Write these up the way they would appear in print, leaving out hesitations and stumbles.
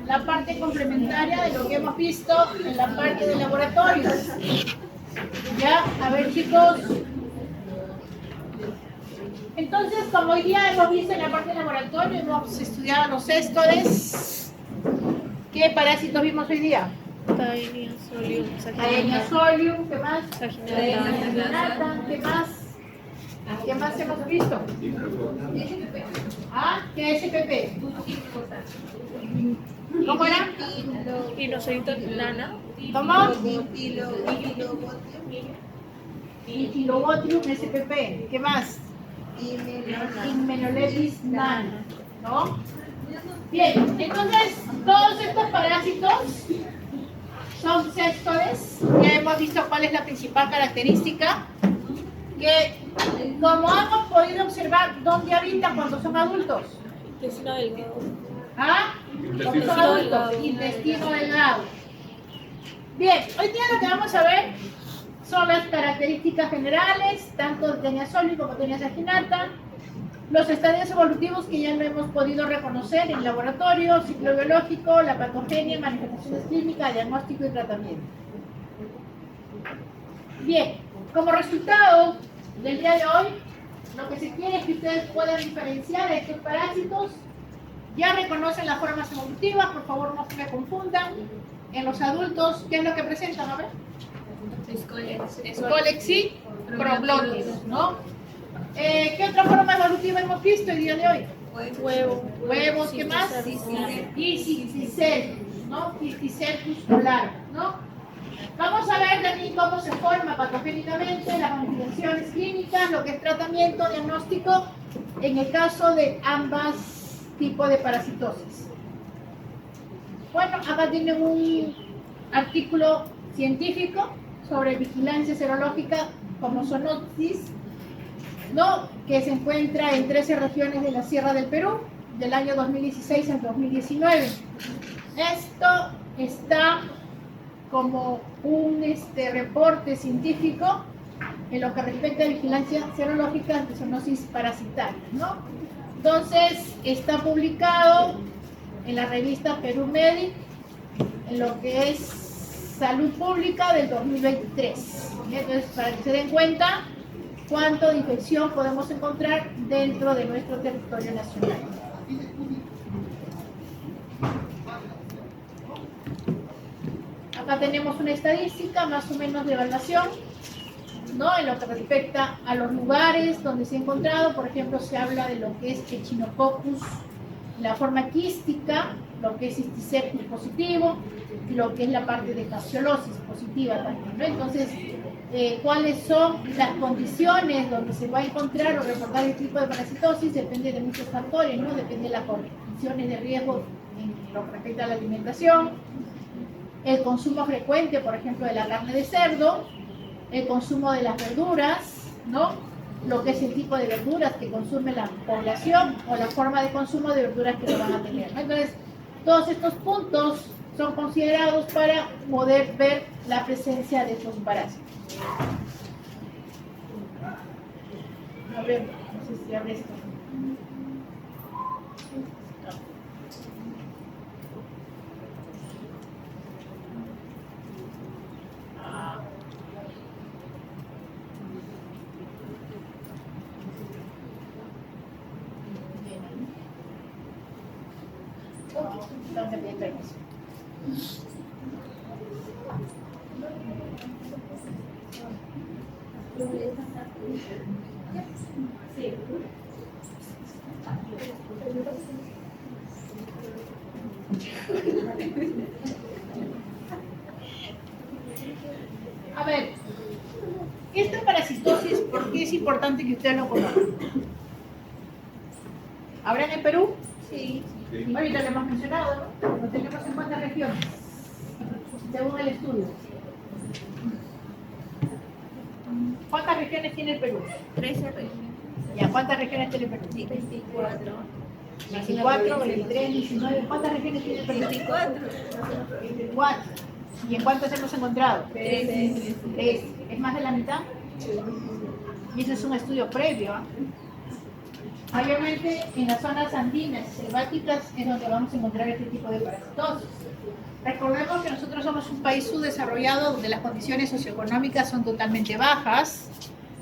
la parte complementaria de lo que hemos visto en la parte de laboratorios. Ya, a ver chicos. Entonces, como hoy día hemos visto en la parte de laboratorio, hemos estudiado los éstones. ¿Qué parásitos vimos hoy día? Taenia solium, Taenia solium, ¿qué más? saginata, ¿qué más? ¿Qué más hemos visto? ¿Ah? ¿Qué es SPP? ¿Cómo era? Inoceito nana, ¿Cómo? Diptilobotrium SPP. ¿Qué más? Hymenolepis nana. ¿No? Bien, entonces todos estos parásitos son céstodes. Ya hemos visto cuál es la principal característica. Que como hemos podido observar, ¿dónde habitan cuando son adultos? intestino delgado. ¿Ah? Cuando son adultos, intestino delgado. Bien, hoy día lo que vamos a ver son las características generales, tanto de Taenia solium como Taenia saginata, los estadios evolutivos que ya no hemos podido reconocer en laboratorio, ciclo biológico, la patogenia, manifestaciones clínicas, diagnóstico y tratamiento. Bien, como resultado del día de hoy, lo que se quiere es que ustedes puedan diferenciar estos parásitos. Ya reconocen las formas evolutivas, por favor no se me confundan. En los adultos, ¿qué es lo que presentan? A ver. Escolexi, proglótidos, ¿no? ¿Qué otra forma evolutiva hemos visto el día de hoy? Huevos, ¿qué más? Y Cysticercus, ¿no? Cysticercus polar, ¿no? Vamos a ver también cómo se forma patogénicamente, las manifestaciones clínicas, lo que es tratamiento, diagnóstico, en el caso de ambas tipos de parasitosis. Bueno, acá tienen un artículo científico sobre vigilancia serológica como zoonosis, ¿no? Que se encuentra en 13 regiones de la Sierra del Perú, del año 2016 al 2019. Esto está como un reporte científico en lo que respecta a vigilancia serológica de zoonosis parasitaria, ¿no? Entonces, está publicado en la revista Perú Medic, en lo que es Salud Pública del 2023. Entonces, para que se den cuenta cuánto de infección podemos encontrar dentro de nuestro territorio nacional. Acá tenemos una estadística más o menos de evaluación, ¿no? En lo que respecta a los lugares donde se ha encontrado. Por ejemplo, se habla de lo que es Echinococcus, la forma quística, lo que es Cysticercus positivo, y lo que es la parte de fasciolosis positiva también, ¿no? Entonces, cuáles son las condiciones donde se va a encontrar o reportar el tipo de parasitosis depende de muchos factores, ¿no? Depende de las condiciones de riesgo en lo que respecta a la alimentación, el consumo frecuente, por ejemplo, de la carne de cerdo, el consumo de las verduras, ¿no? Lo que es el tipo de verduras que consume la población o la forma de consumo de verduras que lo van a tener, ¿no? Entonces, todos estos puntos son considerados para poder ver la presencia de estos parásitos. A ver, no sé si abre esto. Tengo que pedir permiso. Sí. A ver, esta parasitosis, ¿por qué es importante que ustedes lo conozcan? ¿Habrá en el Perú? Sí. Ahorita lo hemos mencionado, ¿no? Lo tenemos en cuántas regiones, según el estudio. ¿Cuántas regiones tiene el Perú? 13 regiones. ¿Ya? ¿Cuántas regiones tiene el Perú? 24. 24, 23, 19. ¿Cuántas regiones tiene el Perú? 24. 24. ¿Y en cuántas hemos encontrado? 13. 3. ¿Es más de la mitad? Y ese es un estudio previo, ¿eh? Mayormente en las zonas andinas y selváticas es donde vamos a encontrar este tipo de parasitosis. Recordemos que nosotros somos un país subdesarrollado donde las condiciones socioeconómicas son totalmente bajas,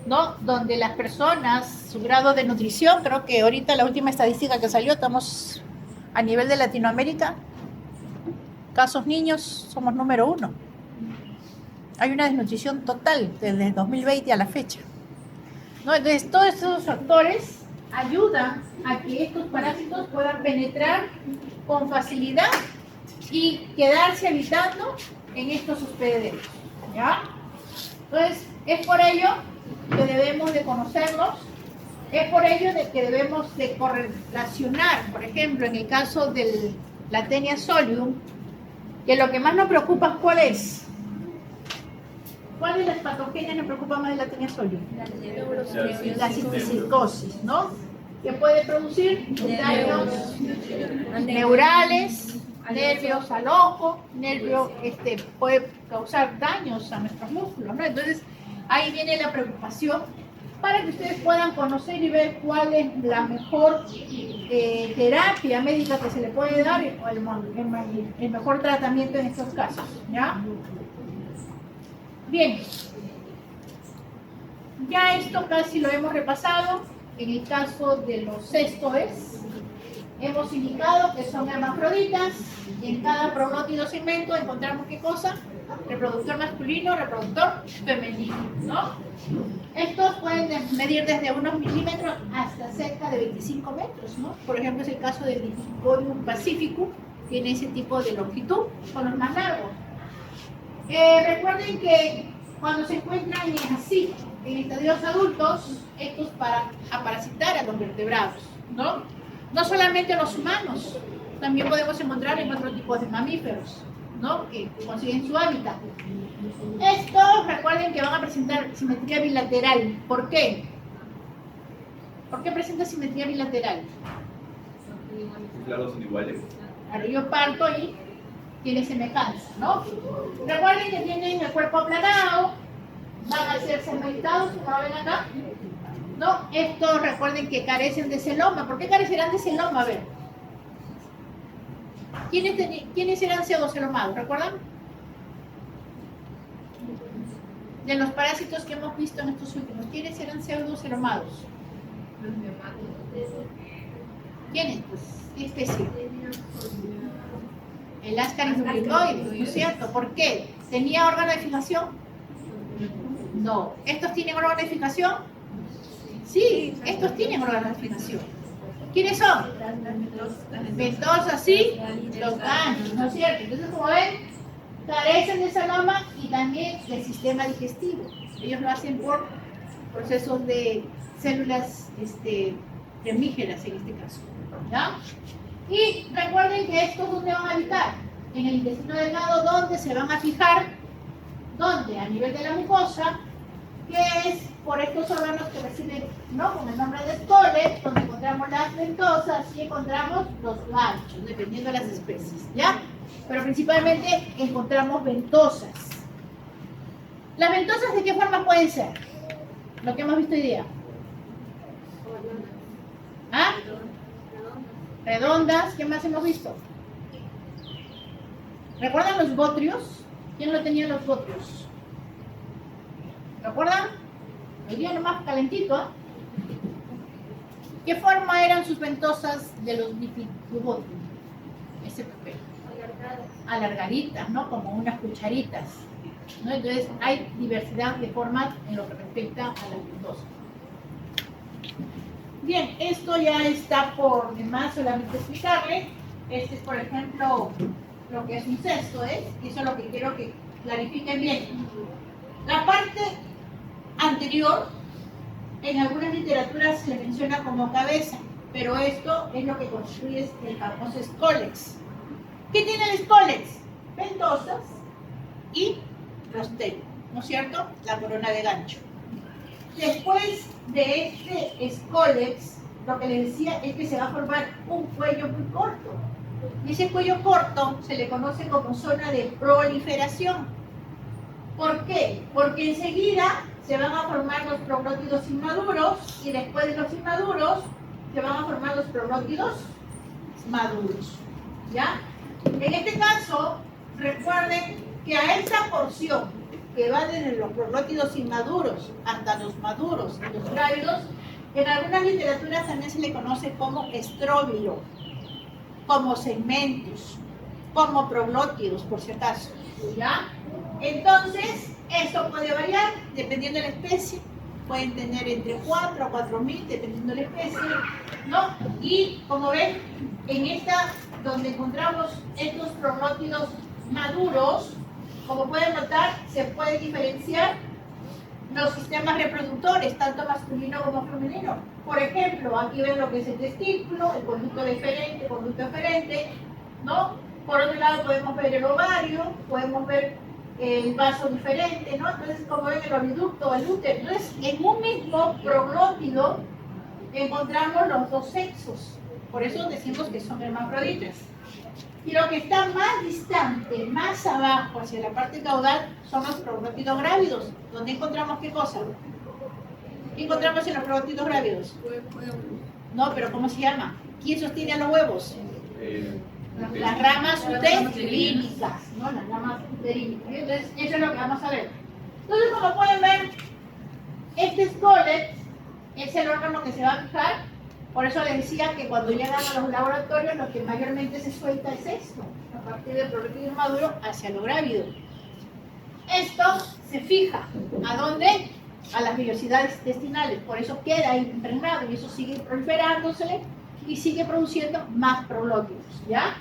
¿no? Donde las personas, su grado de nutrición, creo que ahorita la última estadística que salió, estamos a nivel de Latinoamérica, casos niños, somos número 1. Hay una desnutrición total desde el 2020 a la fecha, ¿no? Entonces, todos estos factores ayudan a que estos parásitos puedan penetrar con facilidad y quedarse habitando en estos hospederos, ¿ya? Entonces, es por ello que debemos de conocerlos, es por ello de que debemos de correlacionar, por ejemplo, en el caso del Taenia solium, que lo que más nos preocupa, ¿cuál es? ¿Cuáles de las patogenias nos preocupan más de la Taenia solium? La cisticidosis, ¿no? Que puede producir daños neurales, nervios al ojo, puede causar daños a nuestros músculos, ¿no? Entonces, ahí viene la preocupación para que ustedes puedan conocer y ver cuál es la mejor terapia médica que se le puede dar o el mejor tratamiento en estos casos, ¿ya? Bien, ya esto casi lo hemos repasado. En el caso de los cestoes, hemos indicado que son hermafroditas y en cada proglótido segmento encontramos ¿qué cosa? Reproductor masculino, reproductor femenino, ¿no? Estos pueden medir desde unos milímetros hasta cerca de 25 metros, ¿no? Por ejemplo, es el caso del Diptychorium pacificus, tiene ese tipo de longitud, son los más largos. Recuerden que cuando se encuentran así, en estadios adultos, estos para parasitar a los vertebrados, ¿no? No solamente a los humanos, también podemos encontrar en otros tipos de mamíferos, ¿no? Que consiguen su hábitat. Estos, recuerden que van a presentar simetría bilateral. ¿Por qué? ¿Por qué presenta simetría bilateral? Los lados son iguales. Ahora yo parto y tiene semejanza, ¿no? Recuerden que tienen el cuerpo aplanado, van a ser segmentados, como ven acá, ¿no? Estos recuerden que carecen de celoma. ¿Por qué carecerán de celoma? A ver. ¿Quiénes eran pseudocelomados? ¿Recuerdan? De los parásitos que hemos visto en estos últimos, ¿quiénes eran pseudocelomados? ¿Quiénes? Pues, ¿qué especie? El Ascaris nucleoides, ¿no es cierto? ¿Por qué? ¿Tenía órgano de fijación? No. ¿Estos tienen órgano de fijación? Sí, estos tienen órgano de fijación. ¿Quiénes son? Ventosas, sí, los ganglios, ¿no es cierto? Entonces, como ven, carecen de celoma y también del sistema digestivo. Ellos lo hacen por procesos de células primígeras en este caso, ¿ya? Y recuerden que estos ¿dónde van a habitar? En el intestino delgado, ¿dónde se van a fijar? ¿Dónde? A nivel de la mucosa, que es por estos órganos que reciben, ¿no? Con el nombre de Scolex, donde encontramos las ventosas y encontramos los ganchos, dependiendo de las especies, ¿ya? Pero principalmente encontramos ventosas. ¿Las ventosas de qué forma pueden ser? Lo que hemos visto hoy día. ¿Ah? Redondas. ¿Qué más hemos visto? ¿Recuerdan los botrios? ¿Quién lo tenía los botrios? ¿Recuerdan? Hoy día nomás calentito, ¿eh? ¿Qué forma eran sus ventosas de los botrios? Ese papel. Alargaditas, ¿no? Como unas cucharitas, ¿no? Entonces hay diversidad de formas en lo que respecta a las ventosas. Bien, esto ya está por demás solamente explicarles. Este es, por ejemplo, lo que es un cesto, ¿eh? Eso es lo que quiero que clarifiquen bien. La parte anterior, en algunas literaturas se le menciona como cabeza, pero esto es lo que constituye el famoso Scolex. ¿Qué tiene el Scolex? Ventosas y rostelo, ¿no es cierto? La corona de gancho. Después de este Scolex, lo que les decía es que se va a formar un cuello muy corto. Y ese cuello corto se le conoce como zona de proliferación. ¿Por qué? Porque enseguida se van a formar los proglótidos inmaduros y después de los inmaduros que van a formar los proglótidos maduros. ¿Ya? En este caso, recuerden que a esta porción que va desde los proglótidos inmaduros hasta los maduros y los grávidos, en algunas literaturas también se le conoce como estróbilo, como segmentos, como proglótidos, por si acaso. ¿Ya? Entonces, esto puede variar dependiendo de la especie. Pueden tener entre 4 a 4.000, dependiendo de la especie, ¿no? Y como ven, en esta, donde encontramos estos proglótidos maduros, como pueden notar, se puede diferenciar los sistemas reproductores, tanto masculino como femenino. Por ejemplo, aquí ven lo que es el testículo, el conducto deferente, el conducto eferente, ¿no? Por otro lado podemos ver el ovario, podemos ver el vaso diferente, ¿no? Entonces, como ven, el oviducto, el útero. Entonces, en un mismo proglótido encontramos los dos sexos. Por eso decimos que son hermafroditas. Y lo que está más distante, más abajo, hacia la parte caudal, son los proglótidos grávidos. ¿Dónde encontramos qué cosa? ¿Qué encontramos en los proglótidos grávidos? No, pero ¿cómo se llama? ¿Quién sostiene a los huevos? Las ramas uterínicas, ¿no? Las ramas uterínicas. Entonces, eso es lo que vamos a ver. Entonces, como pueden ver, este escolet es el órgano que se va a fijar. Por eso les decía que cuando llegan a los laboratorios, lo que mayormente se suelta es esto, a partir del proglótido inmaduro hacia lo grávido. Esto se fija. ¿A dónde? A las vellosidades intestinales. Por eso queda ahí impregnado y eso sigue proliferándose y sigue produciendo más proglótidos, ¿ya?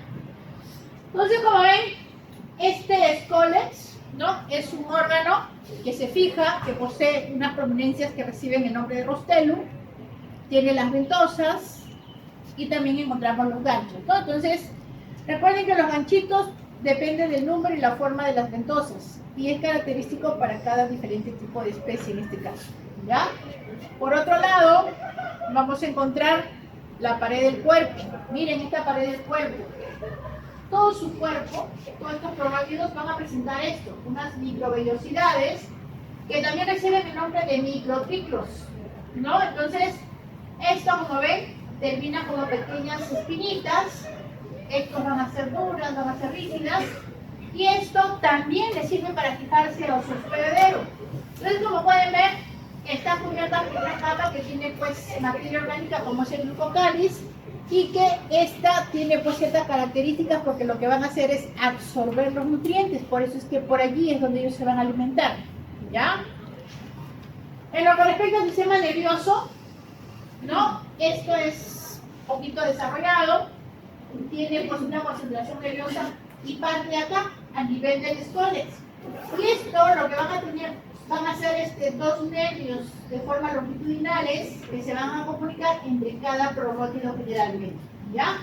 Entonces, como ven, este escolex, ¿no? Es un órgano que se fija, que posee unas prominencias que reciben el nombre de rostelo, tiene las ventosas y también encontramos los ganchos, ¿no? Entonces, recuerden que los ganchitos dependen del número y la forma de las ventosas y es característico para cada diferente tipo de especie en este caso, ¿ya? Por otro lado, vamos a encontrar la pared del cuerpo. Miren esta pared del cuerpo. Todo su cuerpo, todos estos proglótidos van a presentar esto, unas microvellosidades que también reciben el nombre de microtriclos, ¿no? Entonces, esto, como ven, termina como pequeñas espinitas. Estos van a ser duras, van a ser rígidas. Y esto también les sirve para fijarse a su hospedero. Entonces, como pueden ver, está cubierta por una capa que tiene pues materia orgánica como es el glucocáliz y que esta tiene pues ciertas características porque lo que van a hacer es absorber los nutrientes. Por eso es que por allí es donde ellos se van a alimentar, ¿ya? En lo que respecta al sistema nervioso, ¿no? Esto es un poquito desarrollado, tiene pues una concentración nerviosa y parte de acá, a nivel del escolex. Y esto lo que van a tener, van a ser dos nervios de forma longitudinales que se van a comunicar entre cada proglótido generalmente, ¿ya?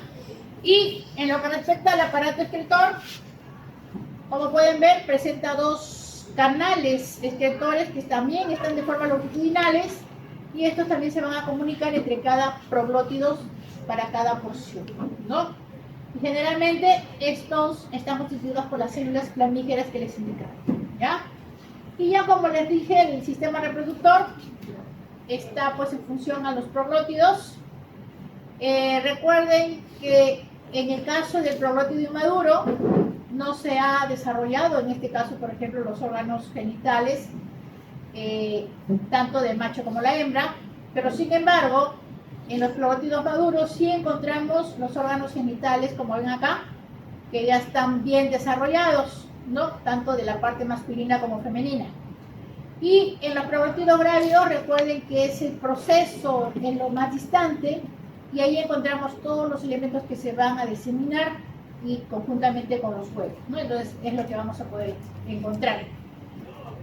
Y en lo que respecta al aparato excretor, como pueden ver, presenta dos canales excretores que también están de forma longitudinales y estos también se van a comunicar entre cada proglótido para cada porción, ¿no? Y generalmente estos están constituidos por las células flamígeras que les indicaron, ¿ya? Y ya como les dije, el sistema reproductor está pues en función a los proglótidos. Recuerden que en el caso del proglótido inmaduro no se ha desarrollado, en este caso por ejemplo, los órganos genitales, tanto del macho como la hembra, pero sin embargo, en los proglótidos maduros sí encontramos los órganos genitales, como ven acá, que ya están bien desarrollados, ¿no? Tanto de la parte masculina como femenina. Y en los proglótidos grávidos, recuerden que es el proceso en lo más distante, y ahí encontramos todos los elementos que se van a diseminar y conjuntamente con los huevos, ¿no? Entonces es lo que vamos a poder encontrar.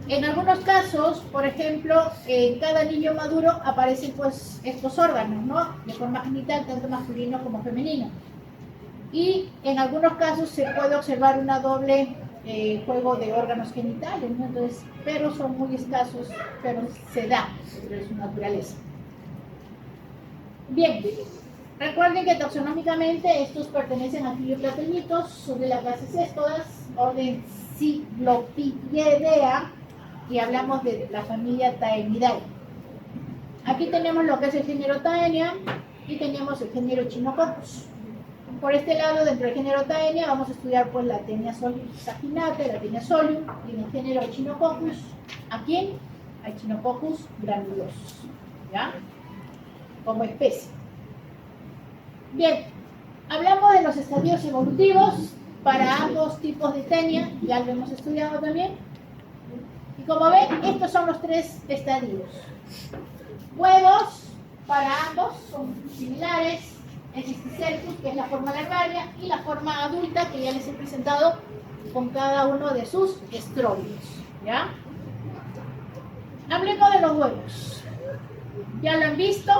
En algunos casos, por ejemplo, en cada niño maduro aparecen pues estos órganos, ¿no? De forma genital, tanto masculino como femenino. Y en algunos casos se puede observar una doble juego de órganos genitales, ¿no? Entonces, pero son muy escasos, pero se da, pero es su naturaleza. Bien, recuerden que taxonómicamente estos pertenecen a Filioplatenitos, son de la clase Cestodas, orden Cyclopidea, y hablamos de la familia Taenidae. Aquí tenemos lo que es el género Taenia y tenemos el género Echinococcus. Por este lado, dentro del género Taenia, vamos a estudiar pues la Taenia solium saginata, la Taenia solium, y en el género Echinococcus, ¿a quién? A Echinococcus granulosus, ¿ya? Como especie. Bien, hablamos de los estadios evolutivos para ambos tipos de Taenia, ya lo hemos estudiado también. Y como ven, estos son los tres estadios. Huevos para ambos son similares. El Cysticercus, que es la forma larvaria, y la forma adulta, que ya les he presentado con cada uno de sus estróbilos, ¿ya? Hablemos de los huevos. Ya lo han visto.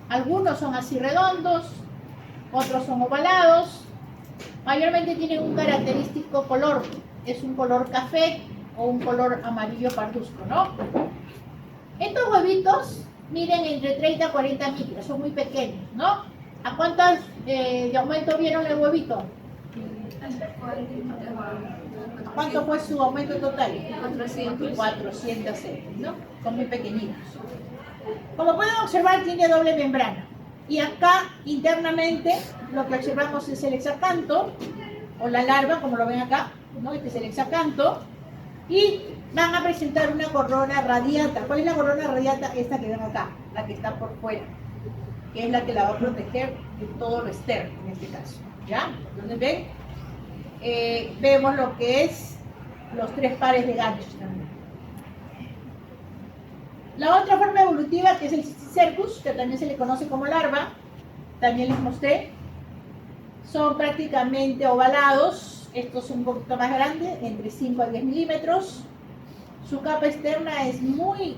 Algunos son así redondos, otros son ovalados. Mayormente tienen un característico color. Es un color café o un color amarillo parduzco, ¿no? Estos huevitos miden entre 30 a 40 micras, son muy pequeños, ¿no? ¿A cuántas de aumento vieron el huevito? ¿Cuánto fue su aumento total? 400 células, ¿no? Son muy pequeñitos. Como pueden observar, tiene doble membrana. Y acá, internamente, lo que observamos es el hexacanto, o la larva, como lo ven acá, ¿no? Este es el hexacanto. Y van a presentar una corona radiata. ¿Cuál es la corona radiata? Esta que ven acá, la que está por fuera, que es la que la va a proteger de todo lo externo, en este caso, ¿ya? Entonces, ven, vemos lo que es los tres pares de ganchos también. La otra forma evolutiva, que es el Cysticercus, que también se le conoce como larva, también les mostré, son prácticamente ovalados. Estos son un poquito más grandes, entre 5 a 10 milímetros. Su capa externa es muy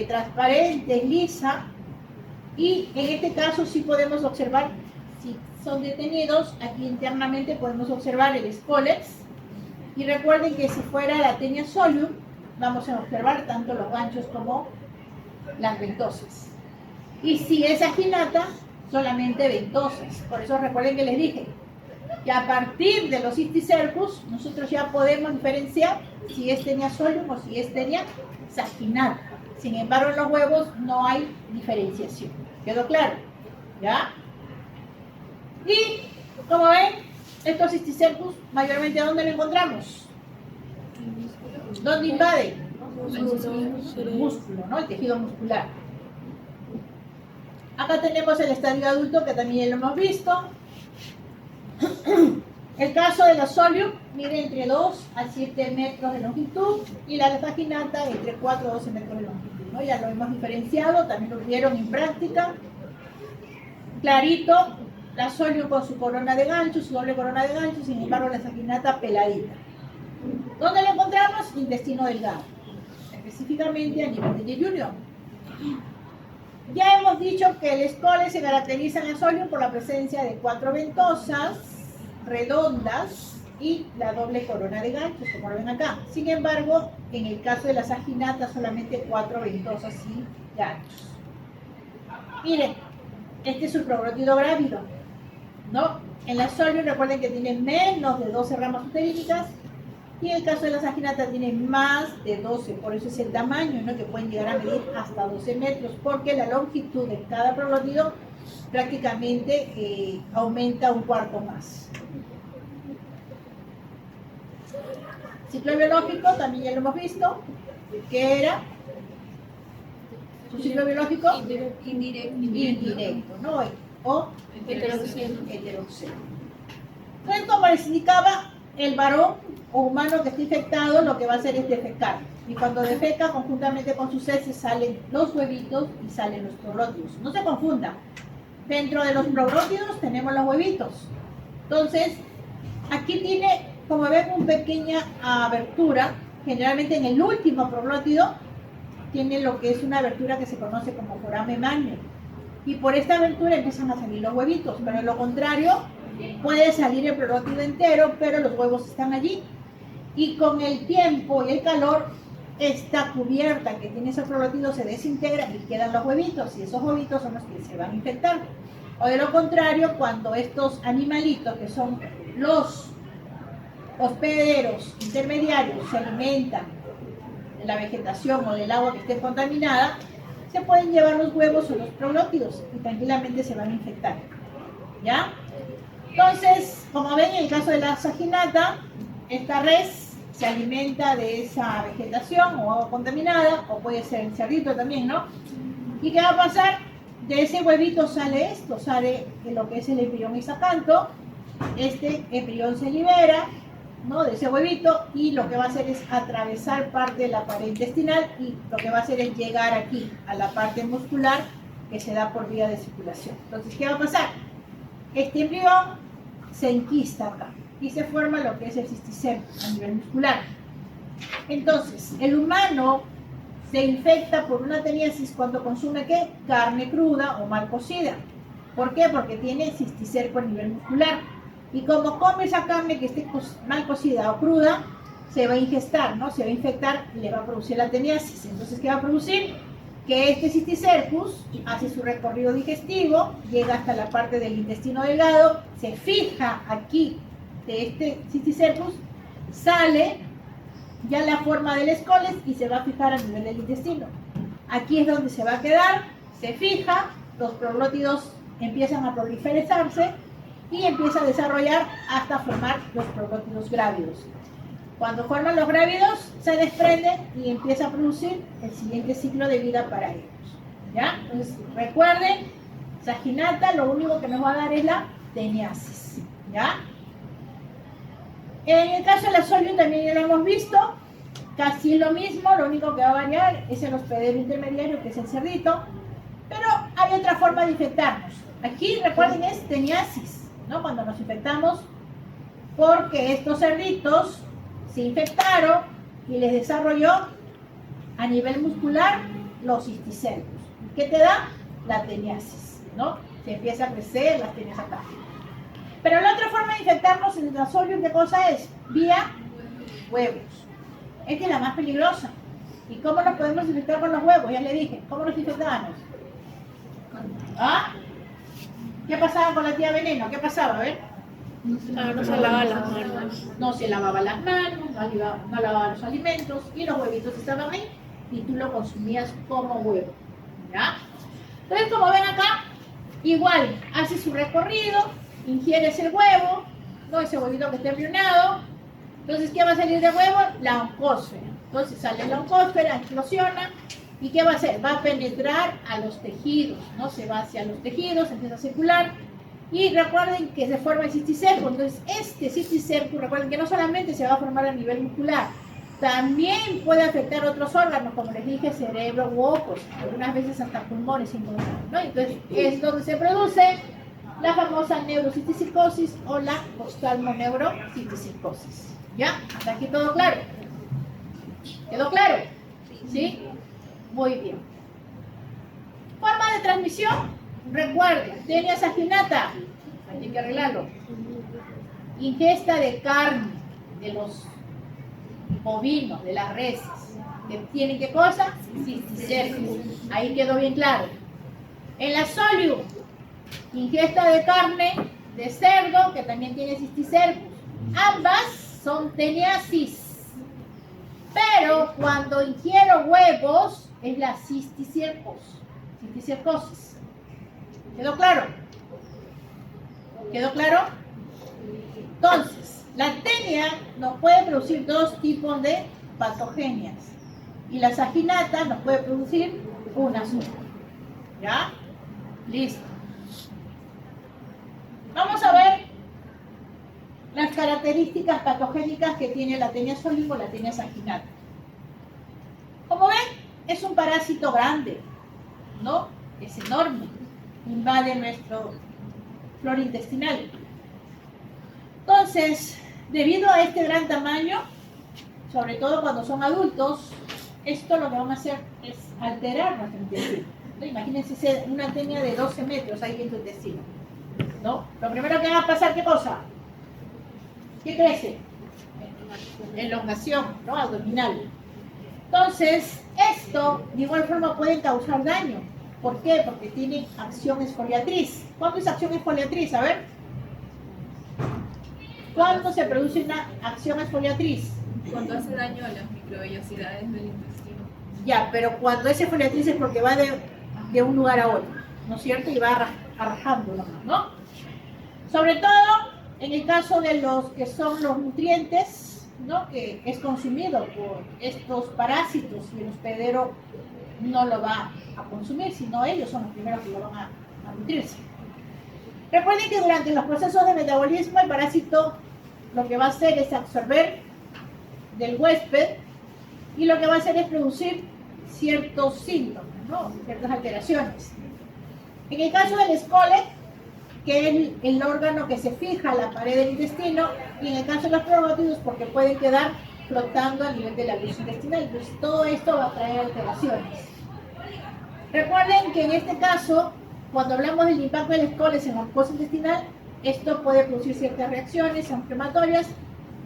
transparente, lisa. Y en este caso sí podemos observar, si son detenidos, aquí internamente podemos observar el escolex. Y recuerden que si fuera la Taenia solium, vamos a observar tanto los ganchos como las ventosas. Y si es aginata, solamente ventosas. Por eso recuerden que les dije que a partir de los Cysticercus nosotros ya podemos diferenciar si es Taenia solium o si es Taenia saginata. Sin embargo, en los huevos no hay diferenciación. ¿Quedó claro? ¿Ya? Y como ven, estos Cysticercus mayormente ¿dónde lo encontramos? ¿Dónde invaden? El músculo, ¿no? El tejido muscular. Acá tenemos el estadio adulto, que también lo hemos visto. El caso de la solium mide entre 2 a 7 metros de longitud y la saginata entre 4 a 12 metros de longitud, ¿no? Ya lo hemos diferenciado, también lo vieron en práctica. Clarito, la solium con su corona de ganchos, su doble corona de ganchos, sin embargo la saginata peladita. ¿Dónde lo encontramos? Intestino delgado, específicamente a nivel de jejunio. Ya hemos dicho que el escole se caracteriza en la solium por la presencia de 4 ventosas redondas y la doble corona de ganchos, como lo ven acá. Sin embargo, en el caso de la saginata, solamente 4 ventosas y ganchos. Miren, este es su proglótido grávido, ¿no? En la solium recuerden que tiene menos de 12 ramas uteríricas. Y en el caso de la saginata tiene más de 12, por eso es el tamaño, ¿no? Que pueden llegar a medir hasta 12 metros, porque la longitud de cada proglótido prácticamente aumenta un cuarto más. Ciclo biológico también ya lo hemos visto, que era su ciclo biológico indirecto, ¿no? O heteroxeno. Entonces, como les indicaba, el varón o humano que esté infectado lo que va a hacer es defecar. Y cuando defeca, conjuntamente con sus heces salen los huevitos y salen los proglótidos. No se confundan. Dentro de los proglótidos tenemos los huevitos. Entonces, aquí tiene, como ven, una pequeña abertura. Generalmente en el último proglótido tiene lo que es una abertura que se conoce como foramen magnum. Y por esta abertura empiezan a salir los huevitos. Pero lo contrario, puede salir el proglótido entero, pero los huevos están allí. Y con el tiempo y el calor, esta cubierta que tiene ese proglótido se desintegra y quedan los huevitos. Y esos huevitos son los que se van a infectar. O de lo contrario, cuando estos animalitos, que son los hospederos intermediarios, se alimentan de la vegetación o del agua que esté contaminada, se pueden llevar los huevos o los proglótidos y tranquilamente se van a infectar. ¿Ya? Entonces, como ven, en el caso de la saginata, esta res se alimenta de esa vegetación o agua contaminada, o puede ser el cerdito también, ¿no? ¿Y qué va a pasar? De ese huevito sale esto, sale lo que es el embrión isacanto. Este embrión se libera, ¿no?, de ese huevito, y lo que va a hacer es atravesar parte de la pared intestinal, y lo que va a hacer es llegar aquí, a la parte muscular que se da por vía de circulación. Entonces, ¿qué va a pasar? Este embrión se enquista acá y se forma lo que es el cisticerco a nivel muscular. Entonces, el humano se infecta por una teniasis cuando consume ¿qué? Carne cruda o mal cocida. ¿Por qué? Porque tiene cisticerco a nivel muscular. Y como come esa carne que esté mal cocida o cruda, se va a ingestar, ¿no? Se va a infectar y le va a producir la teniasis. Entonces, ¿qué va a producir? Que este cisticercus hace su recorrido digestivo, llega hasta la parte del intestino delgado, se fija aquí de este cisticercus, sale ya la forma del escoles y se va a fijar a nivel del intestino. Aquí es donde se va a quedar, se fija, los proglótidos empiezan a proliferarse y empieza a desarrollar hasta formar los proglótidos grávidos. Cuando forman los grávidos, se desprenden y empieza a producir el siguiente ciclo de vida para ellos. ¿Ya? Entonces, recuerden, saginata lo único que nos va a dar es la teniasis. ¿Ya? En el caso de la solium también ya lo hemos visto, casi lo mismo, lo único que va a variar es el hospedero intermediario, que es el cerdito, pero hay otra forma de infectarnos. Aquí, recuerden, es teniasis, ¿no? Cuando nos infectamos, porque estos cerditos se infectaron y les desarrolló a nivel muscular los cisticercos. ¿Qué te da? La teniasis, ¿no? Se empieza a crecer las tenias acá. Pero la otra forma de infectarnos en el Plasmodium, ¿qué cosa es? Vía huevos. Esta es la más peligrosa. ¿Y cómo nos podemos infectar con los huevos? Ya le dije, ¿cómo nos infectábamos? ¿Ah? ¿Qué pasaba con la tía Veneno? ¿Qué pasaba? A ver. No se lava las manos. No se lavaba las manos, no lavaba los alimentos, y los huevitos estaban ahí, y tú lo consumías como huevo. ¿Ya? Entonces, como ven acá, igual, hace su recorrido, ingieres el huevo, ¿no? Ese huevito que está embrionado. Entonces, ¿qué va a salir del huevo? La oncósfera. Entonces sale la oncósfera, explosiona, ¿y qué va a hacer? Va a penetrar a los tejidos, ¿no? Se va hacia los tejidos, empieza a circular, y recuerden que se forma el cisticerco. Entonces, este cisticerco, recuerden que no solamente se va a formar a nivel muscular, también puede afectar otros órganos, como les dije, cerebro u ojos, algunas veces hasta pulmones, ¿no? Entonces, es donde se produce la famosa neurocisticicosis o la oftalmoneurocisticicosis. ¿Ya? ¿Hasta aquí todo claro? ¿Quedó claro? ¿Sí? Muy bien. Forma de transmisión. Recuerden, tenia saginata. Hay que arreglarlo. Ingesta de carne de los bovinos, de las reses. ¿Que tienen qué cosa? Cisticercos. Ahí quedó bien claro. En la solium, ingesta de carne de cerdo, que también tiene cisticercos. Ambas son teniasis. Pero cuando ingiero huevos, es la cisticercosis. ¿Quedó claro? ¿Quedó claro? Entonces, la tenia nos puede producir dos tipos de patogenias. Y la saginata nos puede producir una sola. ¿Ya? Listo. Vamos a ver las características patogénicas que tiene la tenia solium o la tenia saginata. Como ven, es un parásito grande, ¿no? Es enorme. Invade nuestro flora intestinal. Entonces, debido a este gran tamaño, sobre todo cuando son adultos, esto lo que van a hacer es alterar nuestro intestino. ¿No? Imagínense una tenia de 12 metros ahí en tu intestino, ¿no? Lo primero que va a pasar, ¿qué cosa? ¿Qué crece? Elongación, ¿no? Abdominal. Entonces, esto de igual forma puede causar daño. ¿Por qué? Porque tiene acción exfoliatriz. ¿Cuándo es acción exfoliatriz? A ver. ¿Cuándo se produce una acción exfoliatriz? Cuando hace daño a las microvellosidades del intestino. Ya, pero cuando es cefaliatriz es porque va de un lugar a otro, ¿no es cierto? Y va arrajando nomás, ¿no? Sobre todo en el caso de los que son los nutrientes, ¿no? Que es consumido por estos parásitos y el hospedero no lo va a consumir, sino ellos son los primeros que lo van a nutrirse. Recuerden que durante los procesos de metabolismo el parásito lo que va a hacer es absorber del huésped y lo que va a hacer es producir ciertos síntomas, ¿no? Ciertas alteraciones. En el caso del escole, que es el órgano que se fija a la pared del intestino, y en el caso de los probótidos, porque pueden quedar flotando a nivel de la vías intestinal. Entonces, todo esto va a traer alteraciones. Recuerden que en este caso, cuando hablamos del impacto del escoles en la mucosa intestinal, esto puede producir ciertas reacciones inflamatorias,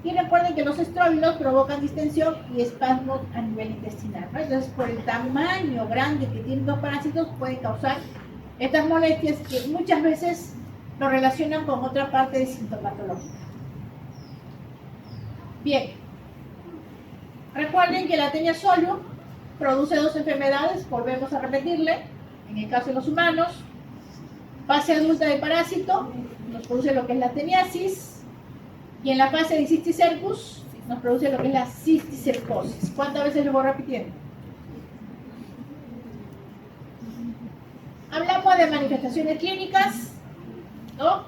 y recuerden que los estróbilos provocan distensión y espasmos a nivel intestinal, ¿no? Entonces, por el tamaño grande que tienen los parásitos, pueden causar estas molestias que muchas veces lo relacionan con otra parte de sintomatología. Bien, recuerden que la Taenia solium produce dos enfermedades, volvemos a repetirle, en el caso de los humanos, fase adulta de parásito, nos produce lo que es la teniasis, y en la fase de cisticercus, nos produce lo que es la cisticercosis. ¿Cuántas veces lo voy repitiendo? Hablamos de manifestaciones clínicas, ¿no?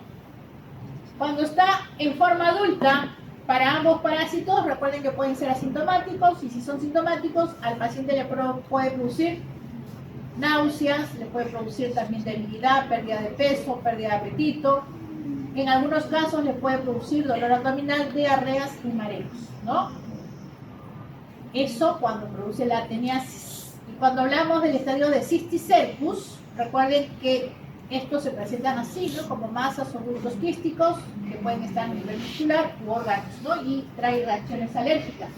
Cuando está en forma adulta, para ambos parásitos, recuerden que pueden ser asintomáticos, y si son sintomáticos, al paciente le puede producir náuseas, le puede producir también debilidad, pérdida de peso, pérdida de apetito. En algunos casos le puede producir dolor abdominal, diarreas y mareos, ¿no? Eso cuando produce la teniasis. Y cuando hablamos del estadio de cisticercus, recuerden que estos se presentan así, ¿no? Como masas o bultos quísticos que pueden estar a nivel muscular u órganos, ¿no? Y trae reacciones alérgicas.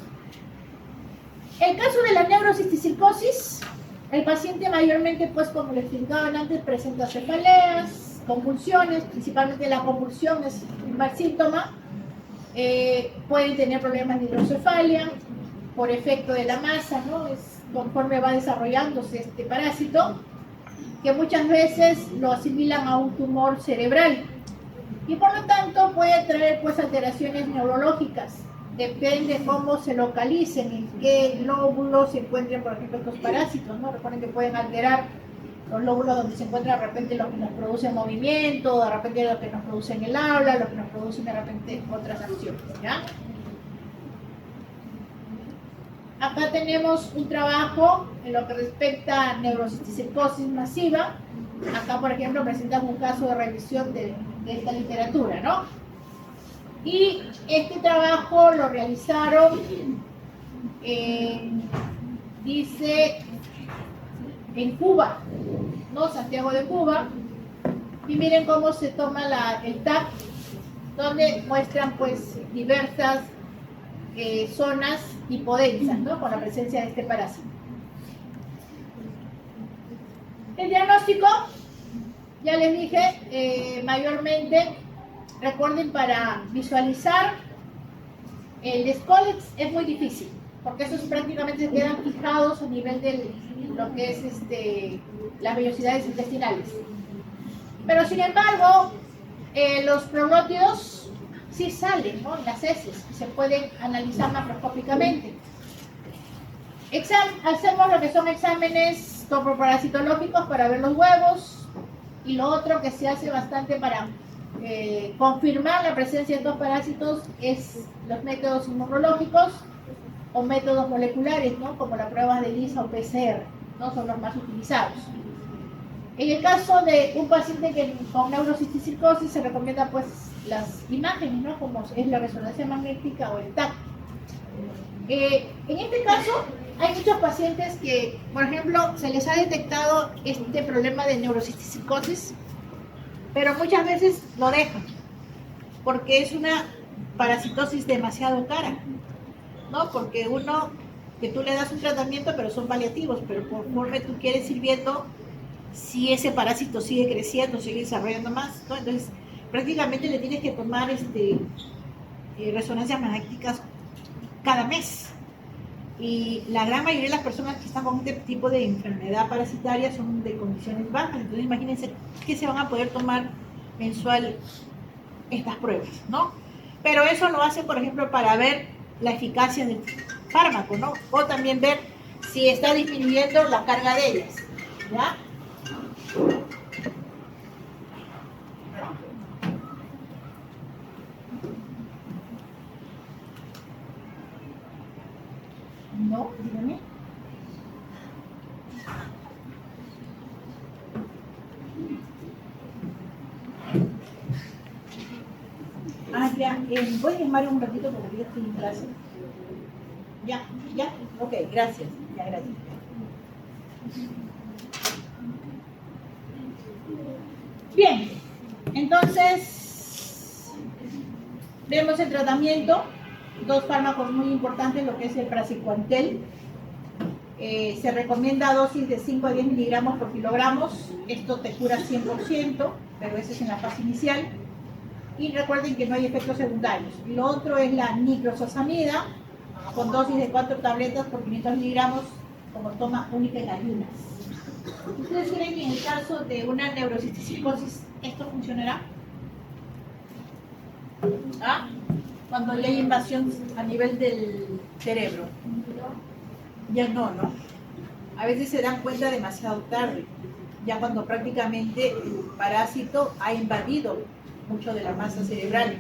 El caso de la neurocisticercosis, el paciente mayormente, pues como les explicaban antes, presenta cefaleas, convulsiones, principalmente la convulsión es un primer síntoma. Pueden tener problemas de hidrocefalia por efecto de la masa, ¿no? Es conforme va desarrollándose este parásito, que muchas veces lo asimilan a un tumor cerebral, y por lo tanto puede traer pues alteraciones neurológicas. Depende cómo se localicen, en qué lóbulos se encuentren, por ejemplo, estos parásitos, ¿no? Recuerden que pueden alterar los lóbulos donde se encuentra de repente lo que nos produce movimiento, de repente lo que nos produce en el habla, lo que nos produce de repente otras acciones, ¿ya? Acá tenemos un trabajo en lo que respecta a neurocisticercosis masiva. Acá, por ejemplo, presentamos un caso de revisión de esta literatura, ¿no? Y este trabajo lo realizaron, dice, en Cuba, ¿no? Santiago de Cuba. Y miren cómo se toma el TAC, donde muestran pues diversas zonas hipodensas, ¿no? Con la presencia de este parásito. El diagnóstico, ya les dije, mayormente, recuerden, para visualizar el Scolex es muy difícil, porque esos prácticamente se quedan fijados a nivel de lo que es las vellosidades intestinales. Pero sin embargo, los proglótidos sí salen, ¿no? En las heces, y se pueden analizar macroscópicamente. Hacemos lo que son exámenes topoparasitológicos para ver los huevos, y lo otro que se hace bastante para confirmar la presencia de estos parásitos es los métodos inmunológicos o métodos moleculares, ¿no? Como la prueba de ELISA o PCR, ¿no? Son los más utilizados. En el caso de un paciente con neurocisticercosis se recomienda pues las imágenes, ¿no? Como es la resonancia magnética o el TAC. En este caso hay muchos pacientes que, por ejemplo, se les ha detectado este problema de neurocisticercosis, pero muchas veces lo dejan porque es una parasitosis demasiado cara, ¿no? Porque que tú le das un tratamiento, pero son paliativos, pero conforme tú quieres ir viendo si ese parásito sigue creciendo, sigue desarrollando más, ¿no? Entonces prácticamente le tienes que tomar resonancias magnéticas cada mes, Y la gran mayoría de las personas que están con este tipo de enfermedad parasitaria son de condiciones bajas. Entonces imagínense que se van a poder tomar mensual estas pruebas, ¿no? Pero eso lo hacen, por ejemplo, para ver la eficacia del fármaco, ¿no? O también ver si está disminuyendo la carga de ellas, ¿ya? No, dígame. Ah, ya, voy a llamar un ratito porque yo estoy en clase. Ya, ok, gracias, ya, gracias. Bien, entonces, vemos el tratamiento, dos fármacos muy importantes, lo que es el praziquantel. Se recomienda dosis de 5 a 10 miligramos por kilogramos. Esto te cura 100%, pero eso es en la fase inicial. Y recuerden que no hay efectos secundarios. Lo otro es la niclosamida, con dosis de 4 tabletas por 500 miligramos, como toma única en ayunas. ¿Ustedes creen que en el caso de una neurocisticicosis esto funcionará? ¿Ah? Cuando ya hay invasión a nivel del cerebro. Ya no. A veces se dan cuenta demasiado tarde, ya cuando prácticamente el parásito ha invadido mucho de la masa cerebral.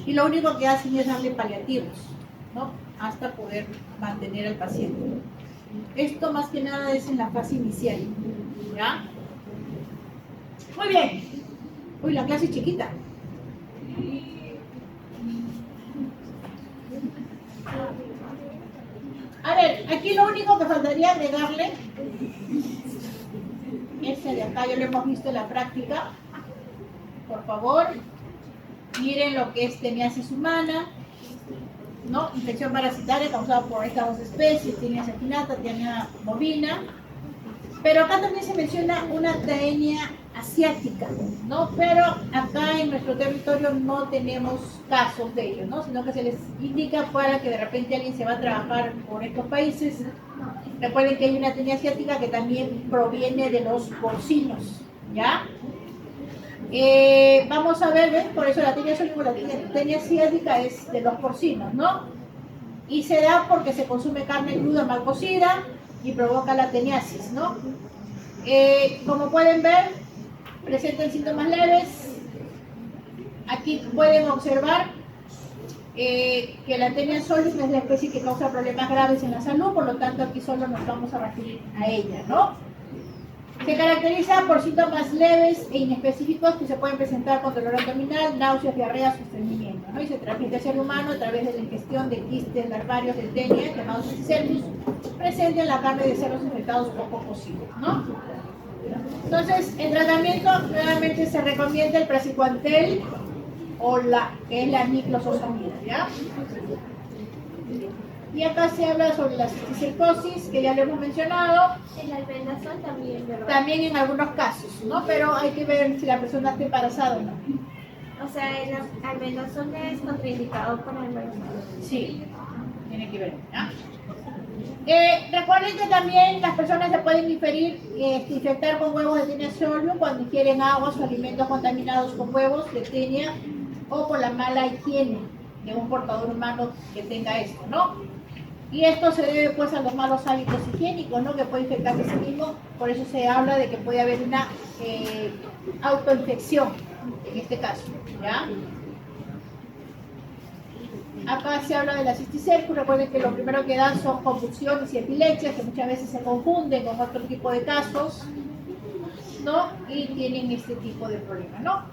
Y lo único que hacen es darle paliativos, ¿no? Hasta poder mantener al paciente. Esto más que nada es en la fase inicial, ¿ya? Muy bien. Uy, la clase es chiquita. A ver, aquí lo único que faltaría agregarle, este de acá ya lo hemos visto en la práctica. Por favor, miren lo que es teniasis humana, ¿no? Infección parasitaria causada por estas dos especies, Taenia saginata, Taenia bovina. Pero acá también se menciona una Taenia asiática, ¿no? Pero acá en nuestro territorio no tenemos casos de ellos, ¿no? Sino que se les indica para que de repente alguien se va a trabajar por estos países. Recuerden que hay una Taenia asiática que también proviene de los porcinos, ¿ya? Vamos a ver, ¿ven? Por eso la Taenia asiática es de los porcinos, ¿no? Y se da porque se consume carne cruda mal cocida y provoca la teniasis, ¿no? Como pueden ver, presentan síntomas leves. Aquí pueden observar que la Taenia solium es la especie que causa problemas graves en la salud, por lo tanto aquí solo nos vamos a referir a ella, ¿no? Se caracteriza por síntomas leves e inespecíficos que se pueden presentar con dolor abdominal, náuseas, diarrea, estreñimiento, ¿no? Y se transmite al ser humano a través de la ingestión de quistes larvarios de Taenia, llamados cisticercus, presente en la carne de cerdos infectados poco cocidos, ¿no? Entonces, el tratamiento nuevamente se recomienda el praziquantel o que es la niclosamida, ¿ya? Y acá se habla sobre la cisticercosis, que ya lo hemos mencionado. El albendazol también, ¿verdad? También en algunos casos, ¿no? Pero hay que ver si la persona está embarazada o no. O sea, el albendazol es contraindicado para el embarazo. Sí, tiene que ver, ¿no? Recuerden que también las personas se pueden infectar con huevos de Taenia solium cuando ingieren aguas o alimentos contaminados con huevos de Taenia o por la mala higiene de un portador humano que tenga esto, ¿no? Y esto se debe pues a los malos hábitos higiénicos, ¿no? Que puede infectarse a sí mismo. Por eso se habla de que puede haber una autoinfección en este caso, ¿ya? Acá se habla de la cisticercus. Recuerden que lo primero que dan son convulsiones y epilepsias, que muchas veces se confunden con otro tipo de casos, ¿no? Y tienen este tipo de problemas, ¿no?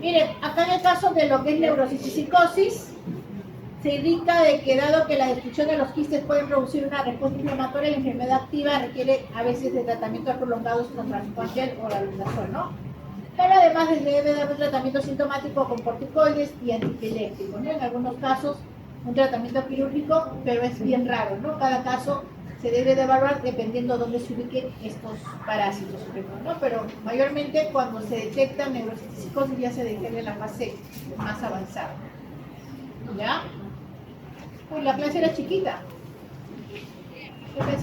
Miren, acá en el caso de lo que es neurocisticicosis, se indica de que dado que la destrucción de los quistes puede producir una respuesta inflamatoria, la enfermedad activa requiere a veces de tratamientos prolongados con praziquantel o albendazol, ¿no? Pero además se debe dar un tratamiento sintomático con corticoides y antiepilépticos, ¿no? En algunos casos un tratamiento quirúrgico, pero es bien raro, ¿no? Cada caso se debe de evaluar dependiendo dónde se ubiquen estos parásitos, ¿no? Pero mayormente cuando se detecta neurocisticosis ya se detecta en la fase más avanzada. ¿Ya? Pues la clase era chiquita. ¿Qué pensaba?